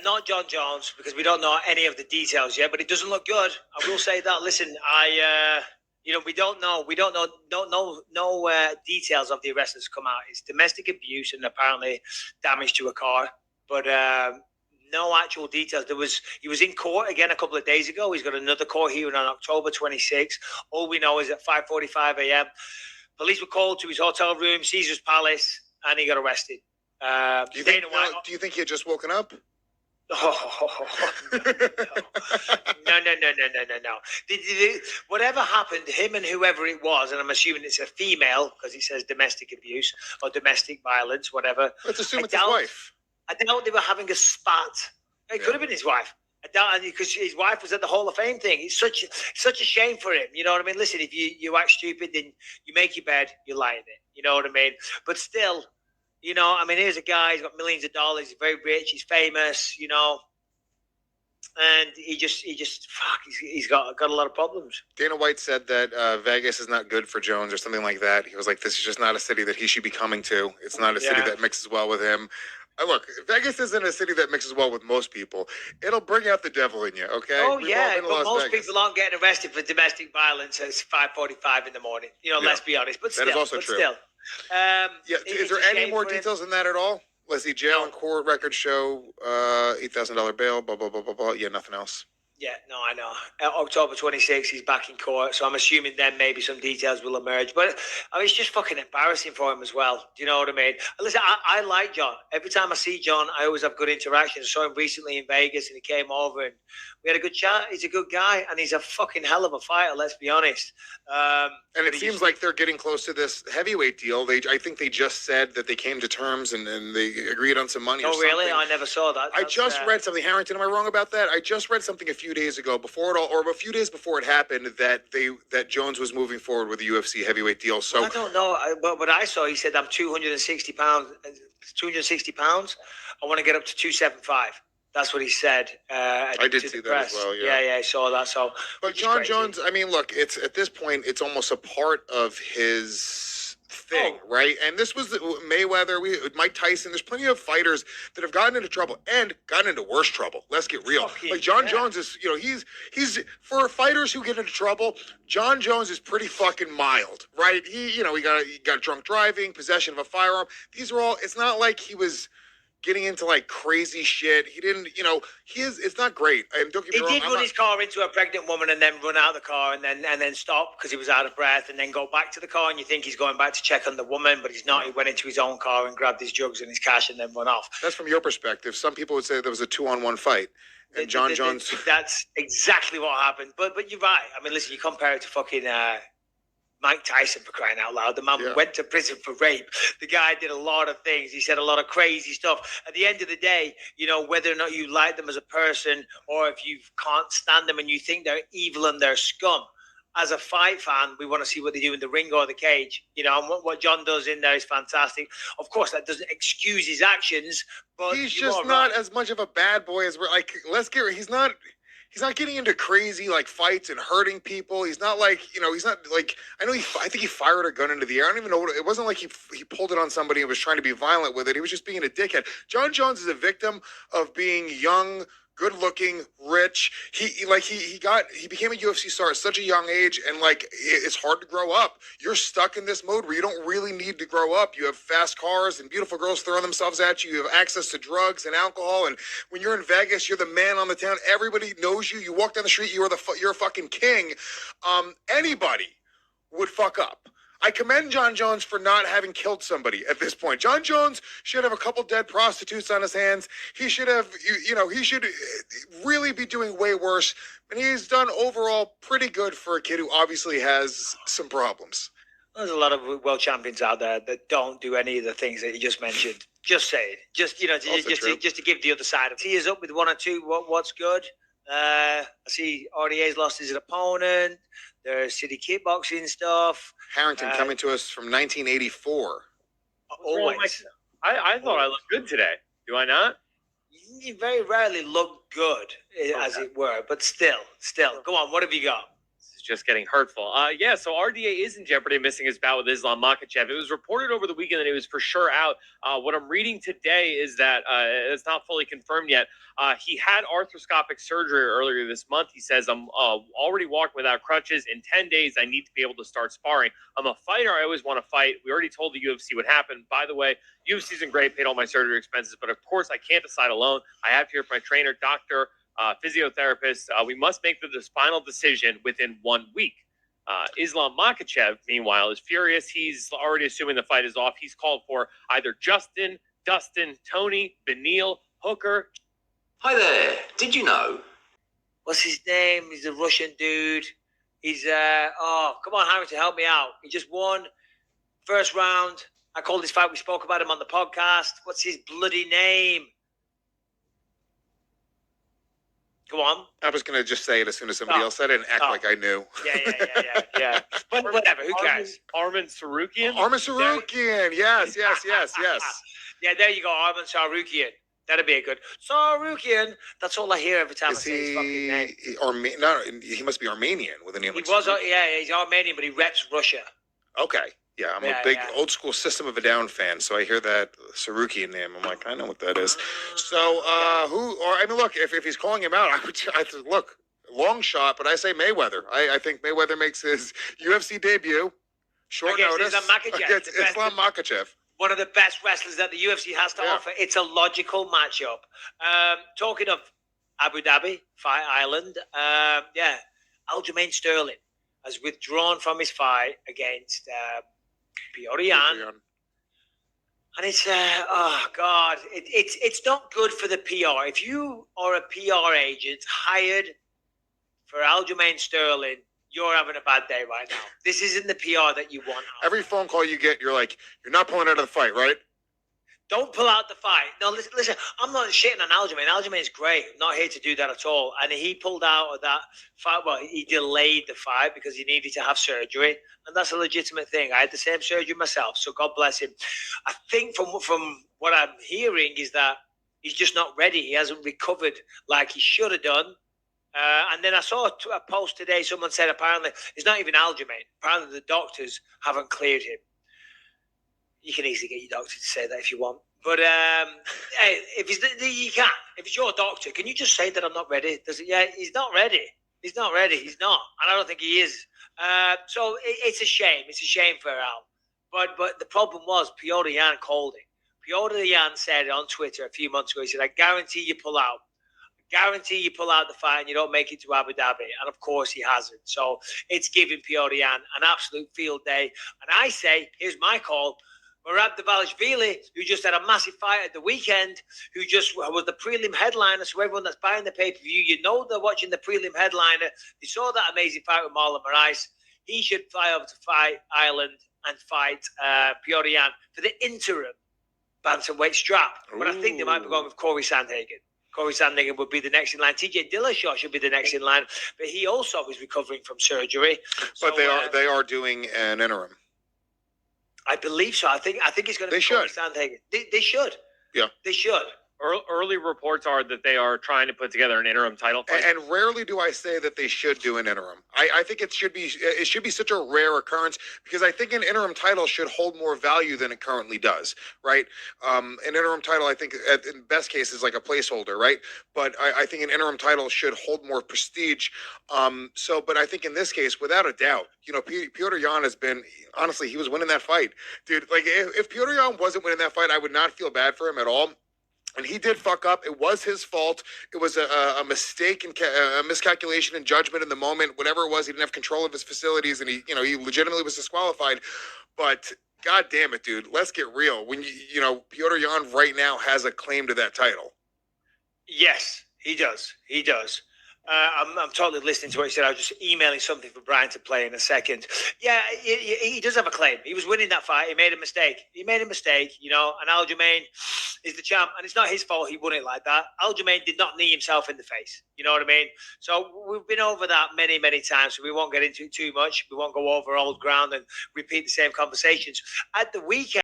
not John Jones, because we don't know any of the details yet, but it doesn't look good. I will say that. Listen, we don't know details of the arrest that's come out. It's domestic abuse and apparently damage to a car, but no actual details. He was in court again a couple of days ago. He's got another court hearing on October 26th. All we know is at 5:45 a.m. police were called to his hotel room, Caesar's Palace, and he got arrested. Do you think he had just woken up? Oh, no. Whatever happened, him and whoever it was, and I'm assuming it's a female because it says domestic abuse or domestic violence, whatever. Let's assume it's his wife. I doubt they were having a spat. It could have been his wife. I doubt, because his wife was at the Hall of Fame thing. It's such a shame for him. You know what I mean? Listen, if you act stupid, then you make your bed, you lie in it. You know what I mean? But still, you know, I mean, here's a guy, he's got millions of dollars, he's very rich, he's famous, you know, and he's got a lot of problems. Dana White said that Vegas is not good for Jones or something like that. He was like, this is just not a city that he should be coming to. It's not a city that mixes well with him. Look, Vegas isn't a city that mixes well with most people. It'll bring out the devil in you, okay? Oh, but most people aren't getting arrested for domestic violence at 5:45 in the morning. You know, let's be honest. But still, that is also true. Is there any more details than that at all? Let's see, jail and court records show $8,000 bail, blah, blah, blah, blah, blah. Yeah, nothing else. Yeah, no, I know. October 26th, he's back in court, so I'm assuming then maybe some details will emerge. But I mean, it's just fucking embarrassing for him as well. Do you know what I mean? Listen, I like John. Every time I see John, I always have good interactions. I saw him recently in Vegas, and he came over, and we had a good chat. He's a good guy, and he's a fucking hell of a fighter, let's be honest. And it seems like they're getting close to this heavyweight deal. I think they just said that they came to terms and they agreed on some money. Oh, really? I never saw that. I just read something. Harrington, am I wrong about that? I just read something a few days ago, a few days before it happened, that Jones was moving forward with the UFC heavyweight deal. So I don't know, but what I saw, he said, I'm 260 pounds. I want to get up to 275. That's what he said. I did see that as well. Yeah, I saw that. So, but John Jones, I mean, look, it's at this point, it's almost a part of his thing, right? And this was Mayweather, Mike Tyson. There's plenty of fighters that have gotten into trouble and gotten into worse trouble. Let's get real. Like John Jones is, you know, he's for fighters who get into trouble. John Jones is pretty fucking mild, right? He got drunk driving, possession of a firearm. These are all. It's not like he was getting into like crazy shit. He didn't, it's not great. And don't get me wrong, he did run his car into a pregnant woman and then run out of the car and then stop because he was out of breath and then go back to the car and you think he's going back to check on the woman, but he's not. He went into his own car and grabbed his drugs and his cash and then run off. That's from your perspective. Some people would say there was a 2-on-1 fight. And John Jones. That's exactly what happened. But you're right. I mean, listen, you compare it to fucking Mike Tyson, for crying out loud. The man went to prison for rape. The guy did a lot of things. He said a lot of crazy stuff. At the end of the day, whether or not you like them as a person or if you can't stand them and you think they're evil and they're scum, as a fight fan, we want to see what they do in the ring or the cage. And what John does in there is fantastic. Of course, that doesn't excuse his actions, but he's just not as much of a bad boy as we're like. He's not getting into crazy like fights and hurting people. He's not like, he's not like, I think he fired a gun into the air. I don't even know it wasn't like he pulled it on somebody and was trying to be violent with it. He was just being a dickhead. John Jones is a victim of being young, good looking, rich. He became a UFC star at such a young age, and like it's hard to grow up. You're stuck in this mode where you don't really need to grow up. You have fast cars and beautiful girls throwing themselves at you. You have access to drugs and alcohol, and when you're in Vegas, you're the man on the town. Everybody knows you. You walk down the street, you're a fucking king. Anybody would fuck up. I commend John Jones for not having killed somebody at this point. John Jones should have a couple dead prostitutes on his hands. He should have, he should really be doing way worse. And he's done overall pretty good for a kid who obviously has some problems. There's a lot of world champions out there that don't do any of the things that you just mentioned. Just say it. Just to give the other side. He is up with 1 or 2. What's good? I see RDA's lost his opponent. There's city kickboxing stuff. Harrington coming to us from 1984. Always. I thought I looked good today. Do I not? You very rarely look good, as it were. But still. Go on. What have you got? This is just getting hurtful. So RDA is in jeopardy of missing his bout with Islam Makhachev. It was reported over the weekend that he was for sure out. What I'm reading today is that it's not fully confirmed yet. He had arthroscopic surgery earlier this month. He says, I'm already walking without crutches. In 10 days, I need to be able to start sparring. I'm a fighter. I always want to fight. We already told the UFC what happened. By the way, UFC's in great, paid all my surgery expenses, but of course I can't decide alone. I have to hear from my trainer, doctor, physiotherapist. We must make the final decision within 1 week. Islam Makhachev, meanwhile, is furious. He's already assuming the fight is off. He's called for either Justin, Dustin, Tony, Beneil, Hooker. Hi there. Did you know? What's his name? He's a Russian dude. He's come on, Harrington, help me out. He just won first round. I called this fight. We spoke about him on the podcast. What's his bloody name? Go on. I was going to just say it as soon as somebody else said it and act like I knew. Yeah. But whatever, who cares? Arman Sarukian? Arman Sarukian. Yes. Yeah, there you go, Arman Sarukian. That'd be a good Sarukian. That's all I hear every time I say his fucking name. He must be Armenian with a name like he's Armenian, but he reps Russia. Okay. Yeah, I'm a big old school System of a Down fan, so I hear that Sarukian name. I'm like, I know what that is. So, look, if he's calling him out, I look, long shot, but I say Mayweather. I think Mayweather makes his UFC debut, short notice, against Islam Makhachev. One of the best wrestlers that the UFC has to offer. It's a logical matchup. Talking of Abu Dhabi, Fight Island, Aljamain Sterling has withdrawn from his fight against Petr Yan. And it's, it's not good for the PR. If you are a PR agent hired for Aljamain Sterling, you're having a bad day right now. This isn't the PR that you want. Every phone call you get, you're like, you're not pulling out of the fight, right? Don't pull out the fight. No, listen, I'm not shitting on Aljamain. Aljamain's great. I'm not here to do that at all. And he pulled out of that fight. Well, he delayed the fight because he needed to have surgery. And that's a legitimate thing. I had the same surgery myself, so God bless him. I think from what I'm hearing is that he's just not ready. He hasn't recovered like he should have done. And then I saw a post today. Someone said apparently it's not even Aljamain. Apparently the doctors haven't cleared him. You can easily get your doctor to say that if you want. But hey, you can. If it's your doctor, can you just say that I'm not ready? He's not ready. He's not ready. He's not. And I don't think he is. So it's a shame. It's a shame for Al. But the problem was Petr Yan called him. Petr Yan said on Twitter a few months ago, he said, I guarantee you pull out. Guarantee you pull out the fight and you don't make it to Abu Dhabi. And of course he hasn't. So it's giving Petr Yan an absolute field day. And I say, here's my call. Merab Dvalishvili, who just had a massive fight at the weekend, who just was the prelim headliner. So everyone that's buying the pay-per-view, you know they're watching the prelim headliner. They saw that amazing fight with Marlon Moraes. He should fly over to Fight Island and fight Petr Yan for the interim bantamweight strap. But I think they might be going with Corey Sandhagen. Corey Sandhagen would be the next in line. TJ Dillashaw should be the next in line, but he also is recovering from surgery. But they are doing an interim. I believe so. I think it's going to be Corey Sandhagen. They should. Yeah. They should. Early reports are that they are trying to put together an interim title fight. And rarely do I say that they should do an interim. I think it should be such a rare occurrence because I think an interim title should hold more value than it currently does, right? An interim title, I think, in best case, is like a placeholder, right? But I think an interim title should hold more prestige. But I think in this case, without a doubt, Petr Yan has been, honestly, he was winning that fight. Dude, like, if Petr Yan wasn't winning that fight, I would not feel bad for him at all. And he did fuck up. It was his fault. It was a mistake and a miscalculation in judgment in the moment. Whatever it was, he didn't have control of his facilities, and he legitimately was disqualified. But God damn it, dude, let's get real. When Petr Yan right now has a claim to that title. Yes, he does. He does. I'm totally listening to what he said. I was just emailing something for Brian to play in a second. Yeah, he does have a claim. He was winning that fight. He made a mistake. And Aljamain is the champ, and it's not his fault he won it like that. Aljamain did not knee himself in the face. You know what I mean? So we've been over that many, many times, so we won't get into it too much. We won't go over old ground and repeat the same conversations. At the weekend,